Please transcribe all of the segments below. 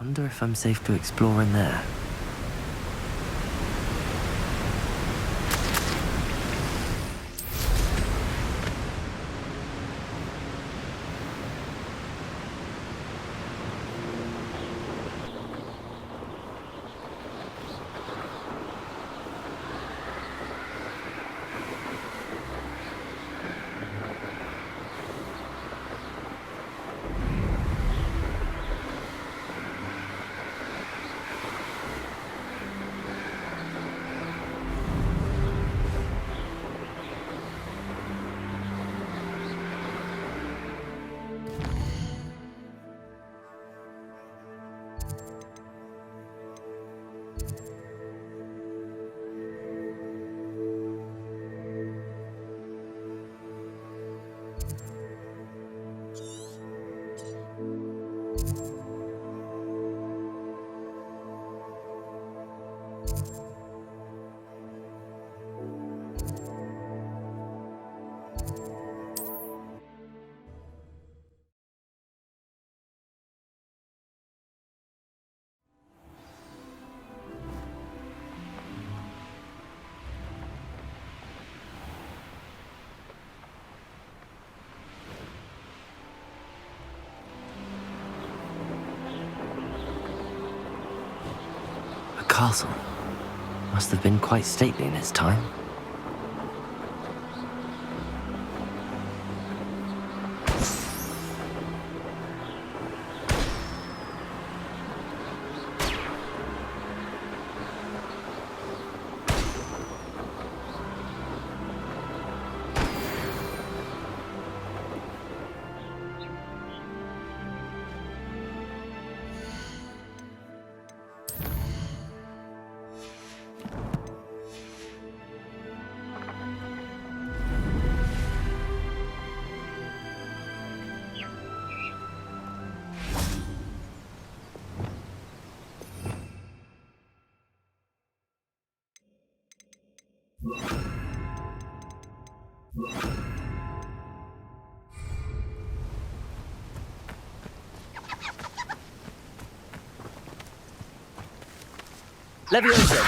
Wonder if I'm safe to explore in there. Castle. Must have been quite stately in its time. Levioso!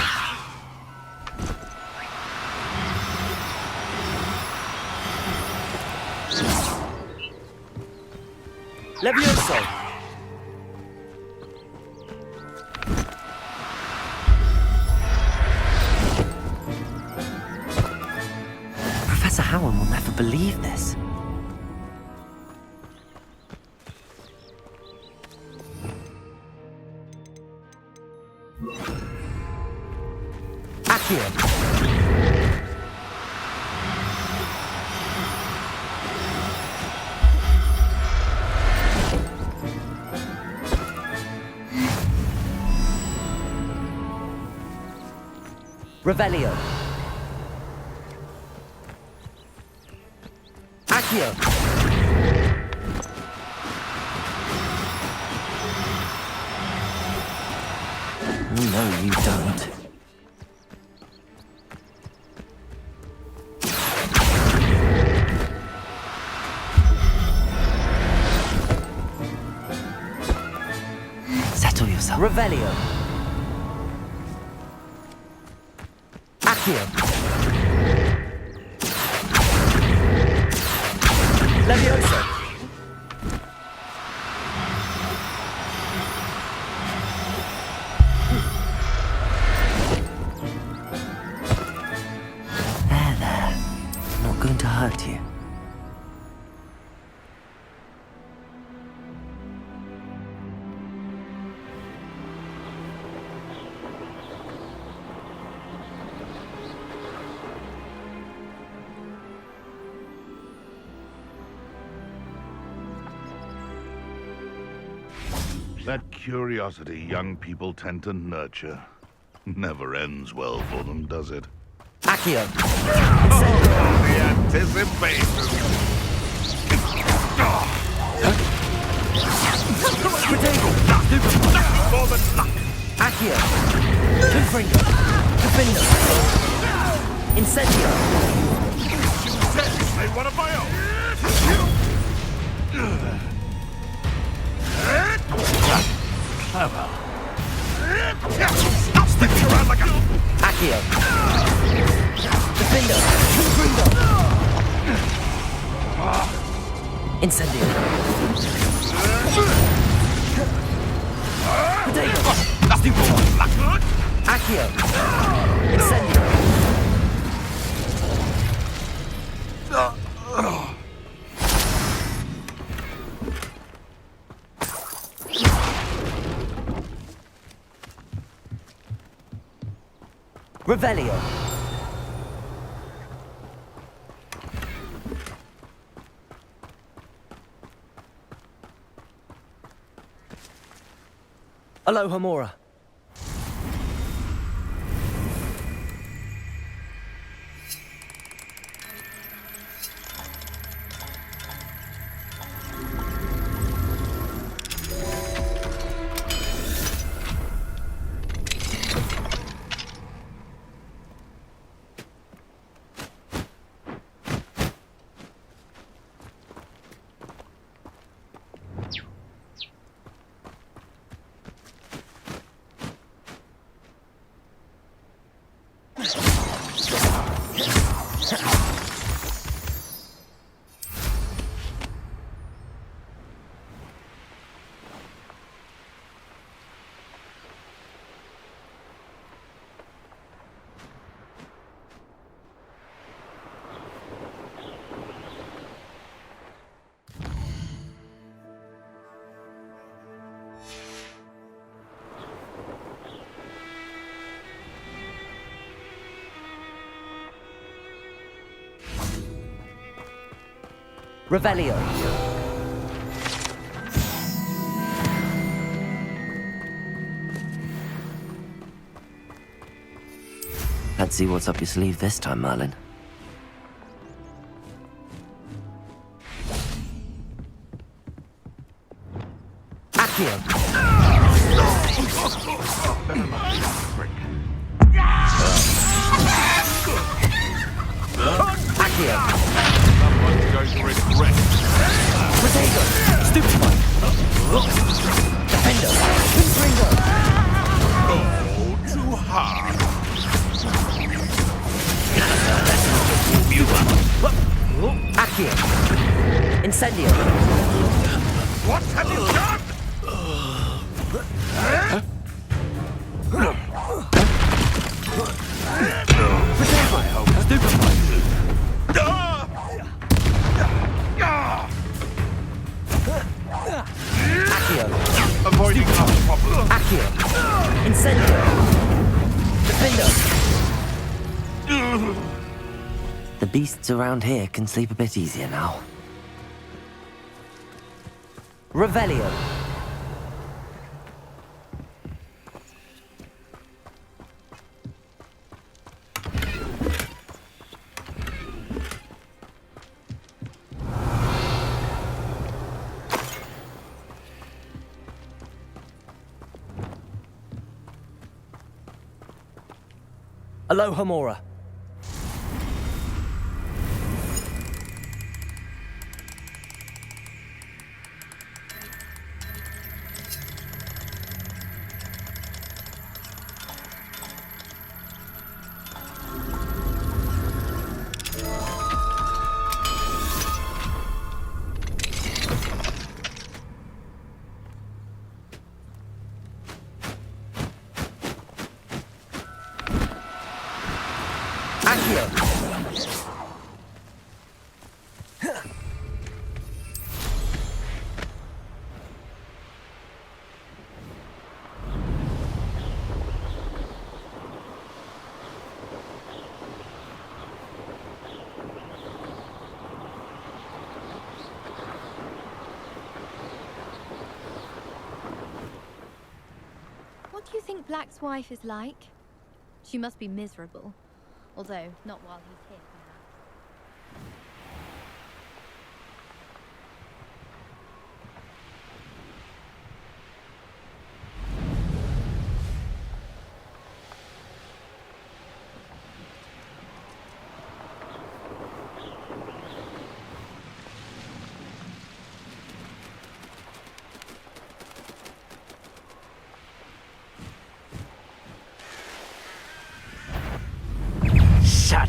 Levioso! Professor Howard will never believe this. Revelio. Accio. No, you don't. Settle yourself. Revelio. Accio. Levioso. There. I'm not going to hurt you. That curiosity young people tend to nurture never ends well for them, does it? Accio. Oh, the anticipation! Potato. For the luck! Accio. Gryffindor. Gryffindor. Incendio. I one of my own! Farewell. Stick around like a... Accio. Gryffindor. Gryffindor. Incendio. Potato. Nothing more. Accio. Incendio. Revelio. Alohomora. Revelio. Let's see what's up your sleeve this time, Merlin. Accio. Accio. Someone's going to regret. Potato. Stupefy. Defender. Confringo. Oh, too hard. Accio. Incendio. What have you done? Potato. Stupefy. Accio. Avoiding our problem. Accio. Incendio. Defender. The beasts around here can sleep a bit easier now. Revelio. Alohomora. Accio. What do you think Black's wife is like? She must be miserable. Although, not while he's here, perhaps.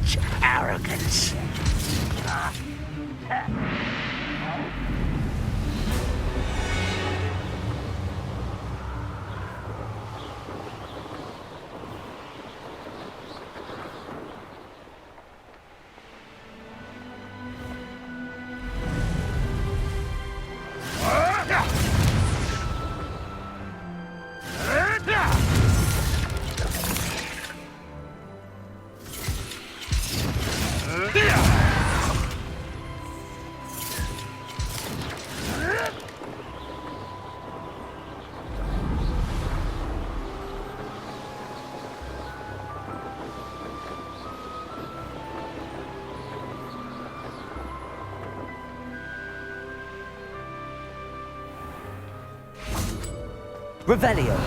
Such arrogance. Revelio.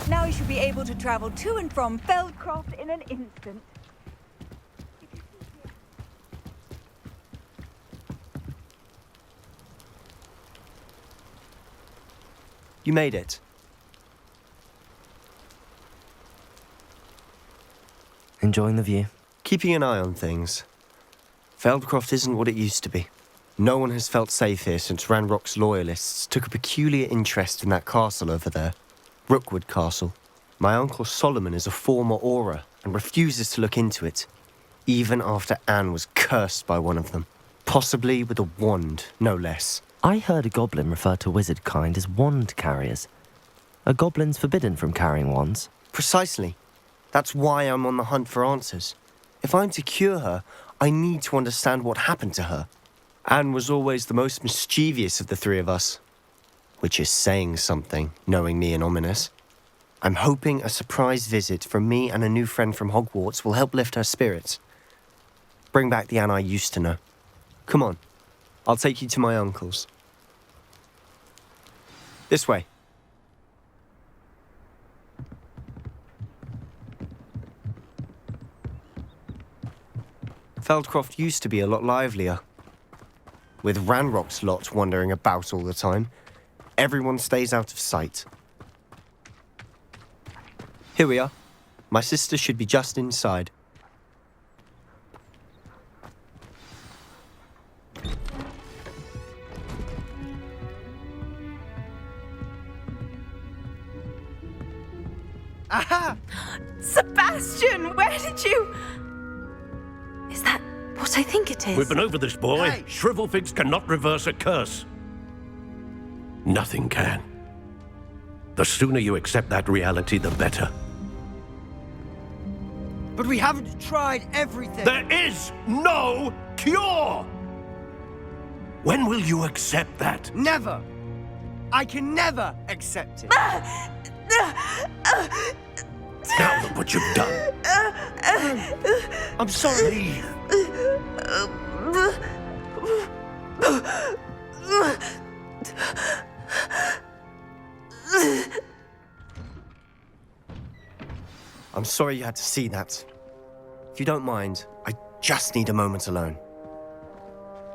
Now you should be able to travel to and from Feldcroft in an instant. You made it. Enjoying the view? Keeping an eye on things. Feldcroft isn't what it used to be. No one has felt safe here since Ranrock's loyalists took a peculiar interest in that castle over there. Rookwood Castle. My uncle Solomon is a former Auror and refuses to look into it, even after Anne was cursed by one of them. Possibly with a wand, no less. I heard a goblin refer to wizard kind as wand carriers. Are goblins forbidden from carrying wands? Precisely. That's why I'm on the hunt for answers. If I'm to cure her, I need to understand what happened to her. Anne was always the most mischievous of the three of us. Which is saying something, knowing me and Ominous. I'm hoping a surprise visit from me and a new friend from Hogwarts will help lift her spirits. Bring back the Anne I used to know. Come on, I'll take you to my uncle's. This way. Feldcroft used to be a lot livelier. With Ranrock's lot wandering about all the time, everyone stays out of sight. Here we are. My sister should be just inside. Aha! Sebastian, where did you... Is that what I think it is? We've been over this, boy. Hey! Shrivelfigs cannot reverse a curse. Nothing can. The sooner you accept that reality, the better. But we haven't tried everything. There is no cure! When will you accept that? Never. I can never accept it. Now look what you've done. I'm sorry. I'm sorry you had to see that. If you don't mind, I just need a moment alone.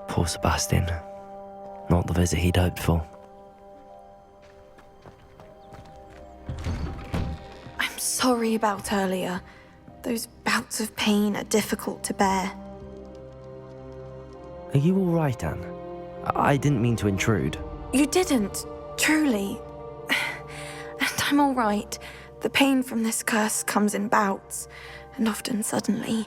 Poor Sebastian. Not the visit he'd hoped for. I'm sorry about earlier. Those bouts of pain are difficult to bear. Are you all right, Anne? I didn't mean to intrude. You didn't, truly. And I'm all right. The pain from this curse comes in bouts, and often suddenly.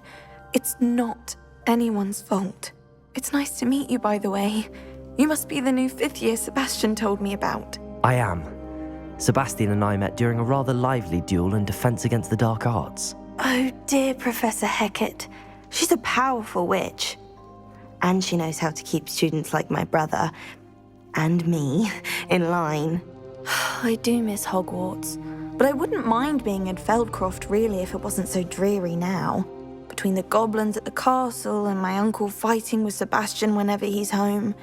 It's not anyone's fault. It's nice to meet you, by the way. You must be the new 5th year Sebastian told me about. I am. Sebastian and I met during a rather lively duel in defense against the dark arts. Oh, dear Professor Hecat. She's a powerful witch. And she knows how to keep students like my brother, and me, in line. I do miss Hogwarts, but I wouldn't mind being in Feldcroft, really, if it wasn't so dreary now. Between the goblins at the castle and my uncle fighting with Sebastian whenever he's home,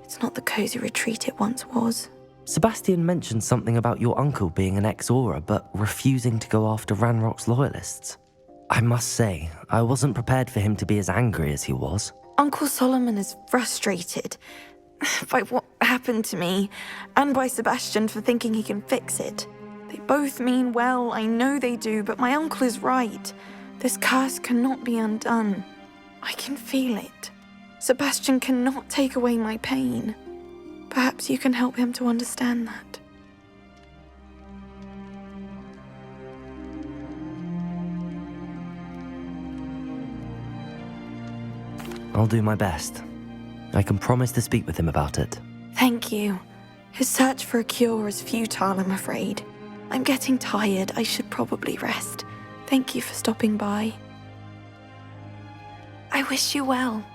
it's not the cozy retreat it once was. Sebastian mentioned something about your uncle being an ex-Auror, but refusing to go after Ranrock's loyalists. I must say, I wasn't prepared for him to be as angry as he was. Uncle Solomon is frustrated by what happened to me, and by Sebastian for thinking he can fix it. They both mean well, I know they do, but my uncle is right. This curse cannot be undone. I can feel it. Sebastian cannot take away my pain. Perhaps you can help him to understand that. I'll do my best. I can promise to speak with him about it. Thank you. His search for a cure is futile, I'm afraid. I'm getting tired. I should probably rest. Thank you for stopping by. I wish you well.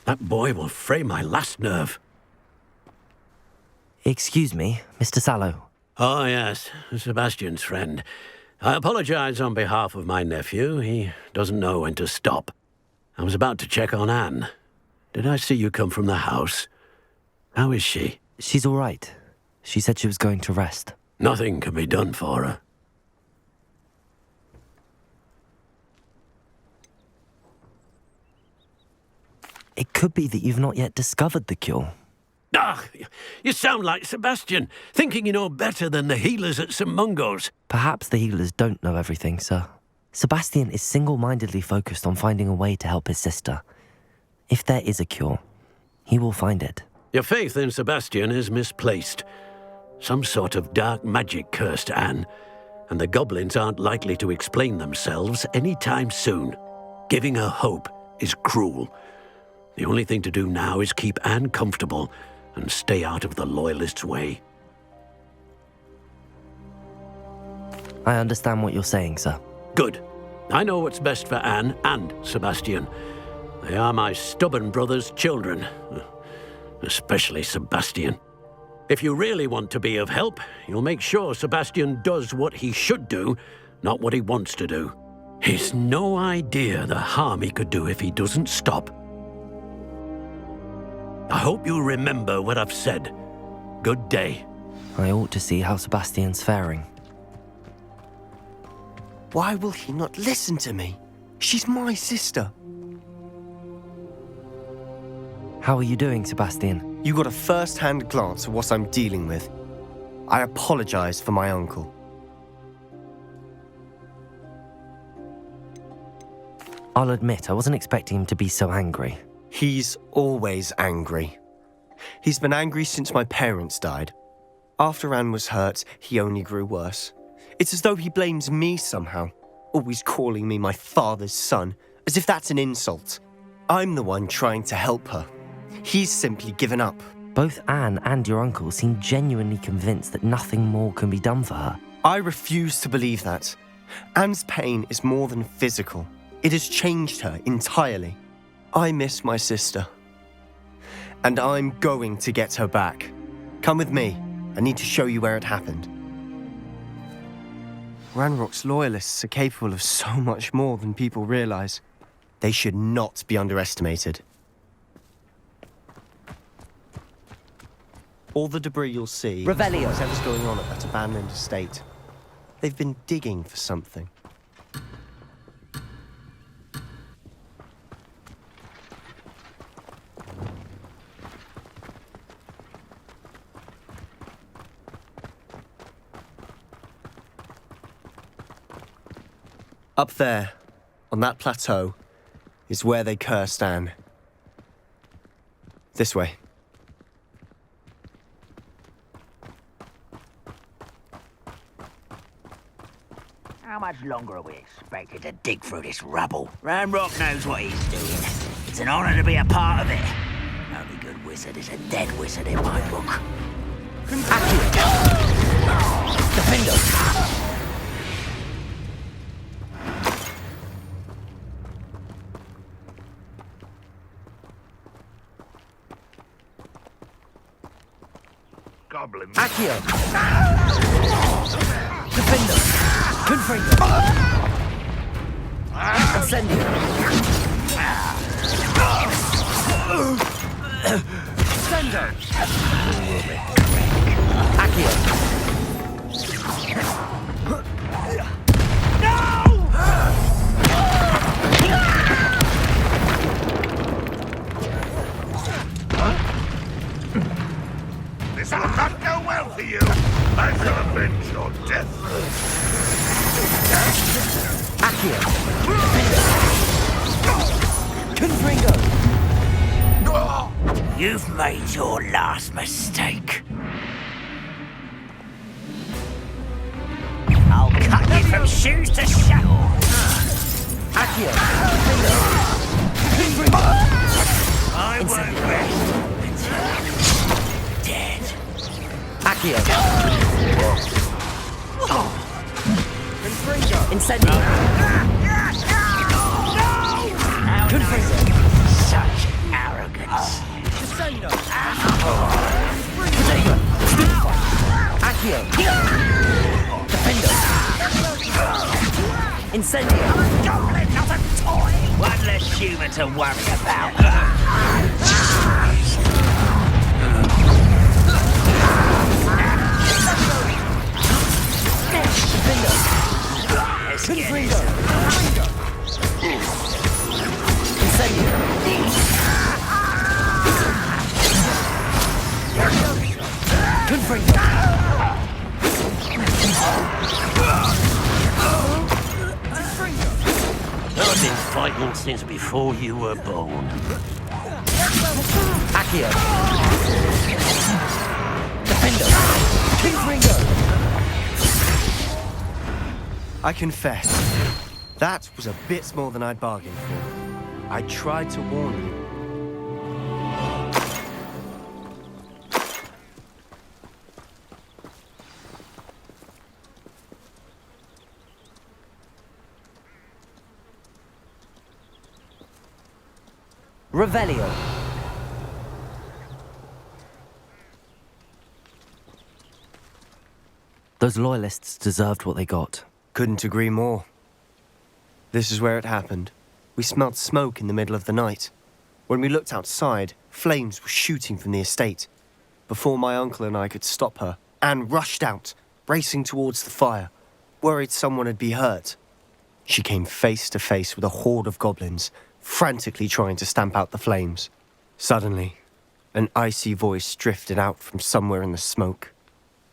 That boy will fray my last nerve. Excuse me, Mr. Sallow. Oh, yes, Sebastian's friend. I apologize on behalf of my nephew. He doesn't know when to stop. I was about to check on Anne. Did I see you come from the house? How is she? She's all right. She said she was going to rest. Nothing can be done for her. It could be that you've not yet discovered the cure. Ah, you sound like Sebastian, thinking you know better than the healers at St. Mungo's. Perhaps the healers don't know everything, sir. Sebastian is single-mindedly focused on finding a way to help his sister. If there is a cure, he will find it. Your faith in Sebastian is misplaced. Some sort of dark magic cursed Anne, and the goblins aren't likely to explain themselves anytime soon. Giving her hope is cruel. The only thing to do now is keep Anne comfortable and stay out of the Loyalists' way. I understand what you're saying, sir. Good. I know what's best for Anne and Sebastian. They are my stubborn brother's children. Especially Sebastian. If you really want to be of help, you'll make sure Sebastian does what he should do, not what he wants to do. He's no idea the harm he could do if he doesn't stop. I hope you remember what I've said. Good day. I ought to see how Sebastian's faring. Why will he not listen to me? She's my sister. How are you doing, Sebastian? You got a first-hand glance at what I'm dealing with. I apologize for my uncle. I'll admit, I wasn't expecting him to be so angry. He's always angry. He's been angry since my parents died. After Anne was hurt, he only grew worse. It's as though he blames me somehow, always calling me my father's son, as if that's an insult. I'm the one trying to help her. He's simply given up. Both Anne and your uncle seem genuinely convinced that nothing more can be done for her. I refuse to believe that. Anne's pain is more than physical. It has changed her entirely. I miss my sister. And I'm going to get her back. Come with me. I need to show you where it happened. Ranrock's loyalists are capable of so much more than people realize. They should not be underestimated. All the debris you'll see Revelio. is whatever's going on at that abandoned estate. They've been digging for something. Up there, on that plateau, is where they cursed Anne. This way. How much longer are we expected to dig through this rubble? Ranrock knows what he's doing. It's an honor to be a part of it. Only good wizard is a dead wizard in my book. Accio. Defendo. goblins. Accio. Gryffindor. Confringo. Incendio. Sendo. Accio. This will not go well for you. I shall avenge your death. Accio. Confringo. You've made your last mistake. I'll cut you from shoes to shackles. Accio. I won't rest until you're dead. Accio. Incendio. Confringo. Such arrogance. Accio. Defender. Incendio. Goblin, not a toy. One less human to worry about. Confringo. Incendio. Confringo. I've been fighting since before you were born. Accio. Defender. Confringo. I confess, that was a bit more than I'd bargained for. I tried to warn you. Revelio. Those loyalists deserved what they got. Couldn't agree more. This is where it happened. We smelled smoke in the middle of the night. When we looked outside, flames were shooting from the estate. Before my uncle and I could stop her, Anne rushed out, racing towards the fire, worried someone had been hurt. She came face to face with a horde of goblins, frantically trying to stamp out the flames. Suddenly, an icy voice drifted out from somewhere in the smoke.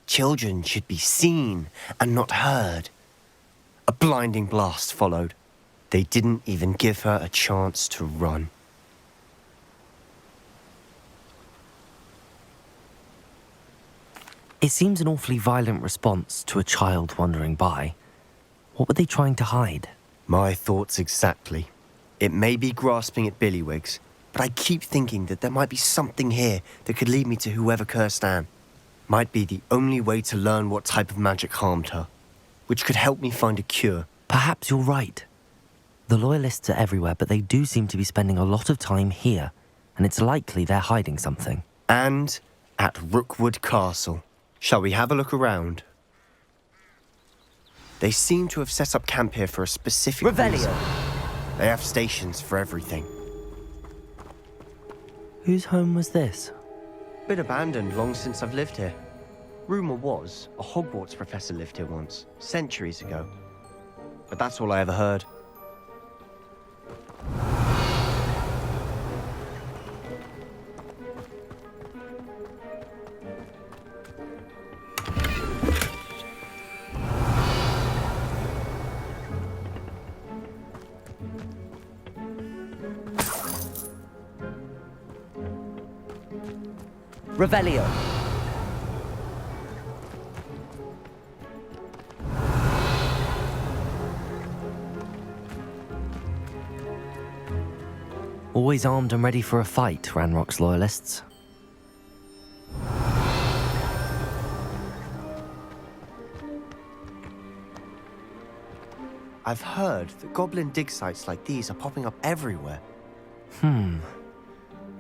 Children should be seen and not heard. A blinding blast followed. They didn't even give her a chance to run. It seems an awfully violent response to a child wandering by. What were they trying to hide? My thoughts exactly. It may be grasping at Billywigs, but I keep thinking that there might be something here that could lead me to whoever cursed Anne. Might be the only way to learn what type of magic harmed her, which could help me find a cure. Perhaps you're right. The loyalists are everywhere, but they do seem to be spending a lot of time here, and it's likely they're hiding something. And at Rookwood Castle. Shall we have a look around? They seem to have set up camp here for a specific Revelio. reason. They have stations for everything. Whose home was this? Been abandoned long since I've lived here. Rumour was a Hogwarts professor lived here once, centuries ago. But that's all I ever heard. Revelio. Always armed and ready for a fight, Ranrock's loyalists. I've heard that goblin dig sites like these are popping up everywhere.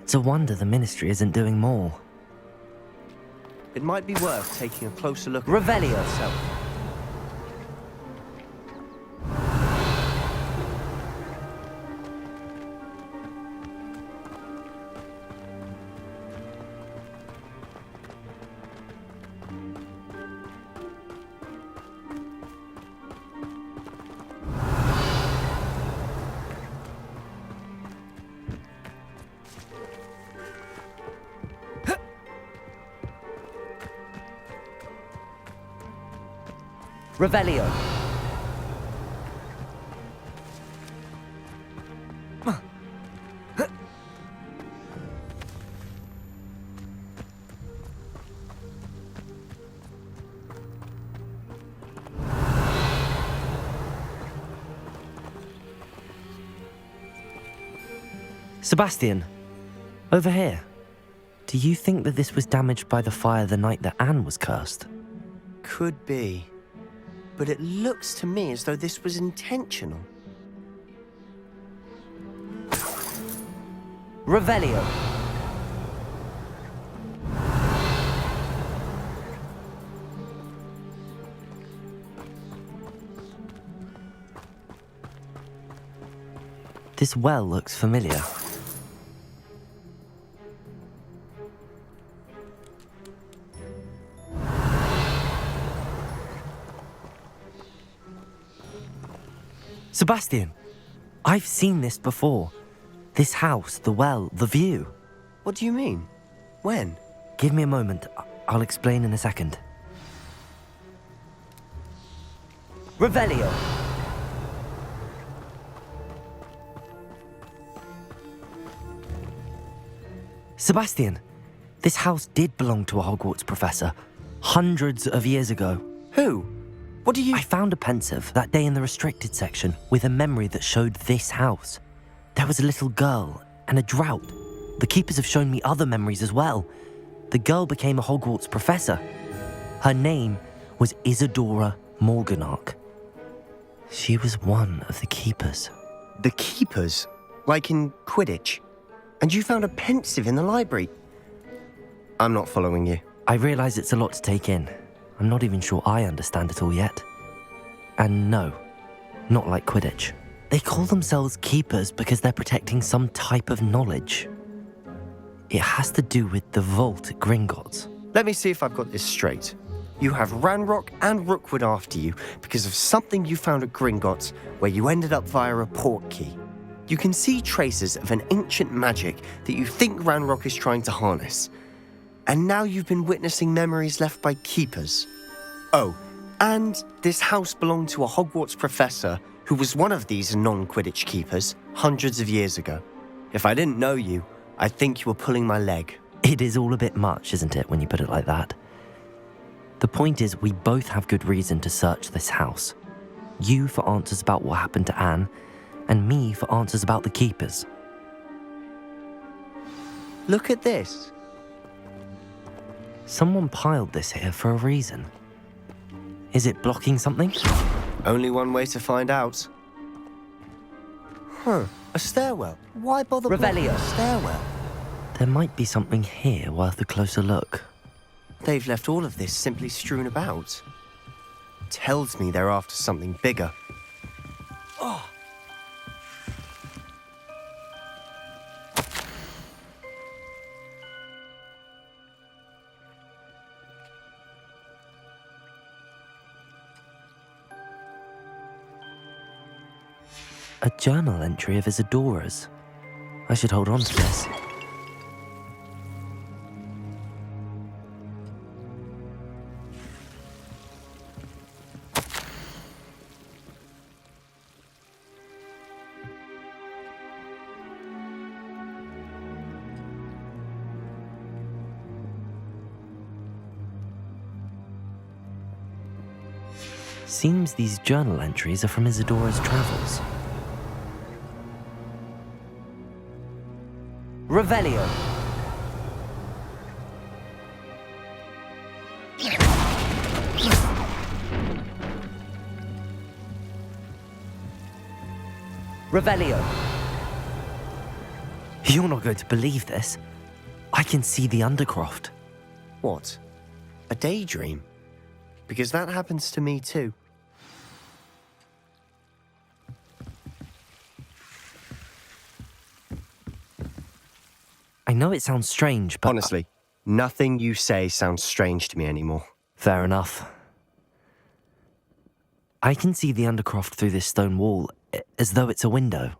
It's a wonder the Ministry isn't doing more. It might be worth taking a closer look at Revelio. yourself. Revelio. Sebastian, over here. Do you think that this was damaged by the fire the night that Anne was cursed? Could be. But it looks to me as though this was intentional. Revelio. This well looks familiar. Sebastian, I've seen this before. This house, the well, the view. What do you mean? When? Give me a moment. I'll explain in a second. Revelio. Sebastian, this house did belong to a Hogwarts professor hundreds of years ago. Who? What do you... I found a pensive that day in the restricted section with a memory that showed this house. There was a little girl and a drought. The keepers have shown me other memories as well. The girl became a Hogwarts professor. Her name was Isadora Morganach. She was one of the keepers. The keepers? Like in Quidditch? And you found a pensive in the library? I'm not following you. I realize it's a lot to take in. I'm not even sure I understand it all yet. And no, not like Quidditch. They call themselves keepers because they're protecting some type of knowledge. It has to do with the vault at Gringotts. Let me see if I've got this straight. You have Ranrock and Rookwood after you because of something you found at Gringotts where you ended up via a portkey. You can see traces of an ancient magic that you think Ranrock is trying to harness. And now you've been witnessing memories left by keepers. Oh, and this house belonged to a Hogwarts professor who was one of these non-Quidditch keepers hundreds of years ago. If I didn't know you, I'd think you were pulling my leg. It is all a bit much, isn't it, when you put it like that? The point is, we both have good reason to search this house. You for answers about what happened to Anne, and me for answers about the keepers. Look at this. Someone piled this here for a reason. Is it blocking something? Only one way to find out. Huh, a stairwell. Why bother blocking Revelio. a stairwell? There might be something here worth a closer look. They've left all of this simply strewn about. Tells me they're after something bigger. Oh. A journal entry of Isadora's. I should hold on to this. Seems these journal entries are from Isadora's travels. Revelio. Revelio. You're not going to believe this. I can see the Undercroft. What? A daydream? Because that happens to me too. I know it sounds strange, but... Honestly, nothing you say sounds strange to me anymore. Fair enough. I can see the Undercroft through this stone wall, as though it's a window.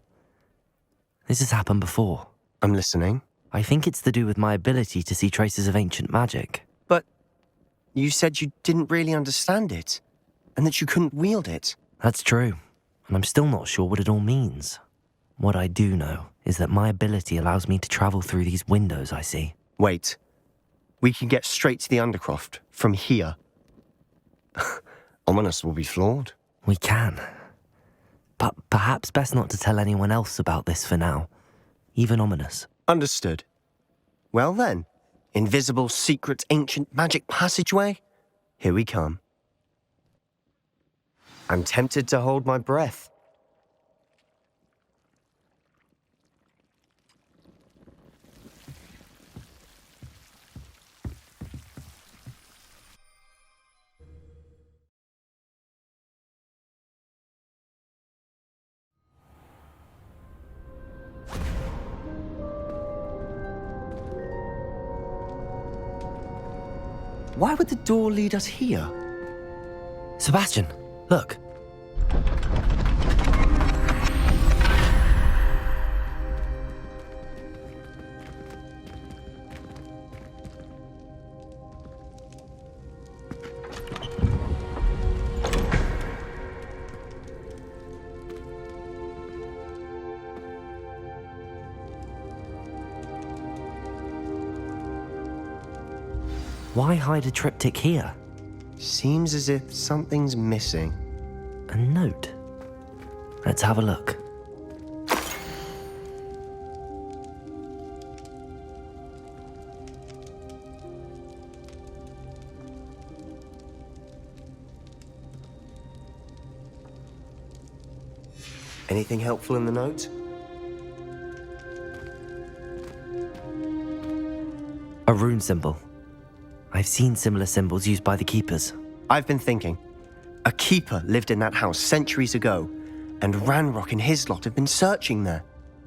This has happened before. I'm listening. I think it's to do with my ability to see traces of ancient magic. But you said you didn't really understand it, and that you couldn't wield it. That's true, and I'm still not sure what it all means. What I do know is that my ability allows me to travel through these windows I see. Wait. We can get straight to the Undercroft from here. Ominous will be flawed. We can. But perhaps best not to tell anyone else about this for now. Even Ominous. Understood. Well then, invisible, secret, ancient magic passageway? Here we come. I'm tempted to hold my breath. Why would the door lead us here? Sebastian, look. Why hide a triptych here? Seems as if something's missing. A note. Let's have a look. Anything helpful in the note? A rune symbol. I've seen similar symbols used by the keepers. I've been thinking. A keeper lived in that house centuries ago, and Ranrock and his lot have been searching there.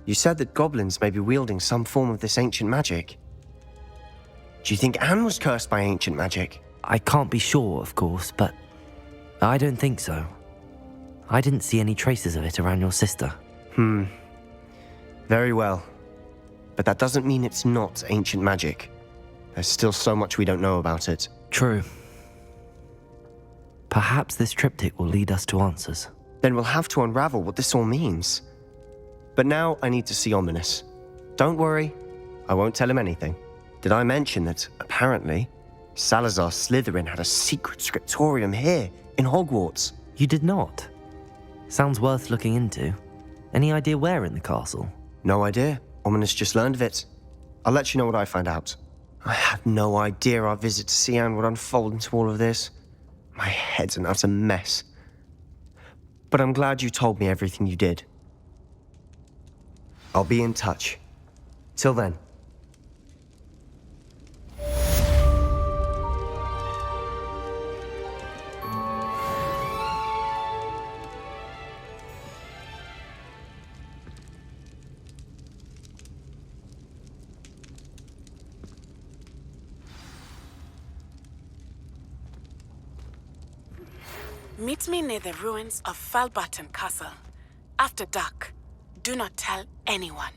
You said that goblins may be wielding some form of this ancient magic. Do you think Anne was cursed by ancient magic? I can't be sure, of course, but I don't think so. I didn't see any traces of it around your sister. Very well. But that doesn't mean it's not ancient magic. There's still so much we don't know about it. True. Perhaps this triptych will lead us to answers. Then we'll have to unravel what this all means. But now I need to see Ominous. Don't worry, I won't tell him anything. Did I mention that, apparently, Salazar Slytherin had a secret scriptorium here, in Hogwarts? You did not? Sounds worth looking into. Any idea where in the castle? No idea. Ominous just learned of it. I'll let you know what I find out. I had no idea our visit to Cian would unfold into all of this. My head's an utter mess. But I'm glad you told me everything you did. I'll be in touch. Till then. Meet me near the ruins of Falbaton Castle. After dark. Do not tell anyone.